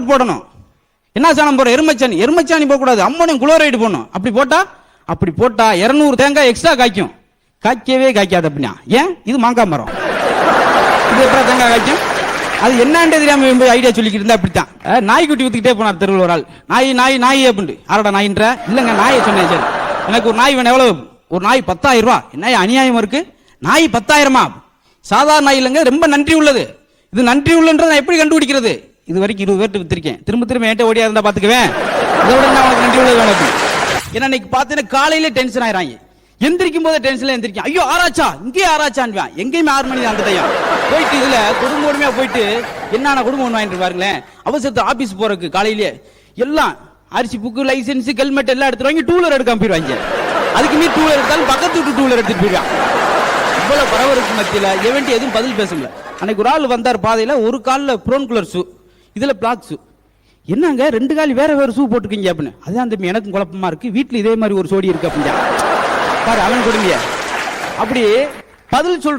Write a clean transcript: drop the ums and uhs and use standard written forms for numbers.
ஓட்டு போடணும். என்ன சாணம் போற? எருமச்சாணி. எருமச்சாணி போகக்கூடாது, அம்மோனியம் குளோரைடு போடணும். அப்படி போட்டா 200 தேங்காய் எக்ஸ்ட்ரா காய்க்கும். காய்க்கவே காய்க்காது அப்படின்னா ஏன்? இது மாங்காய் மரம், இது எப்படி தேங்காய் காய்க்கும்? அது என்னன்னு தெரியாம ஐடியா சொல்லிக்கிட்டு இருந்தா அப்படித்தான். நாய்க்குட்டி வித்துக்கிட்டே போனார் தெருவில் ஒரு ஆள். நாய் நாய் நாய் அப்படின்னு. யாரோட நாயின்ற? இல்லங்க நாயை சொன்னேன். சரி, எனக்கு ஒரு நாய் வேணும். எவ்வளவு? ஒரு நாய் 10,000 ரூபாய். என்ன அநியாயம் இருக்கு? நாய் 10,000-மா? சாதாரண நாய் இல்லைங்க, ரொம்ப நன்றி உள்ளது. இது நன்றி உள்ளன்றதை எப்படி கண்டுபிடிக்கிறது? இது வரைக்கும் 20 பேர்ட்டு வித்திருக்கேன். திரும்ப என்கிட்ட ஓடியா இருந்தா பாத்துக்குவேன். இதோட உனக்கு நன்றி உள்ளது வேணும். ஏன்னா இன்னைக்கு பார்த்தீங்கன்னா காலையில டென்ஷன் ஆயிராங்க. எந்திரிக்கும் போது டென்ஷன்ல எந்திரிக்கும். ஐயோ ஆராய்ச்சா, இங்கே ஆராய்ச்சான். எங்கேயுமே 6 மணி அந்த டைம் போயிட்டு இதுல குடும்பமே போயிட்டு என்னென்ன குடும்பம் ஒன்று வாங்கிட்டு பாருங்களேன். அவசரத்து ஆபீஸ் போறதுக்கு காலையிலேயே எல்லாம் அரிசி புக்கு லைசன்ஸ் ஹெல்மெட் எல்லாம் எடுத்து வாங்கி டூலர் எடுக்காம போயிடுவாங்க. அதுக்கு நீ டூலர் எடுத்தாலும் பக்கத்து விட்டு டூலர் எடுத்துட்டு போயிடுவான். இவ்வளவு பரவருக்கு மத்தியில எவன்ட்டு எதுவும் பதில் பேசல. அன்னைக்கு ஒரு ஆள் வந்தார் பாதையில, ஒரு காலில் ப்ரோன் கலர் ஷூ, இதுல பிளாக் ஷூ. என்னங்க 2 கால் வேற வேற ஷூ போட்டுக்கீங்க அப்படின்னு. அதான் அந்த எனக்கும் குழப்பமா இருக்கு, வீட்டுல இதே மாதிரி ஒரு சோடி இருக்கு அப்படிங்க பாரு அவன் கொடுங்க. அப்படி பதில் சொல்ற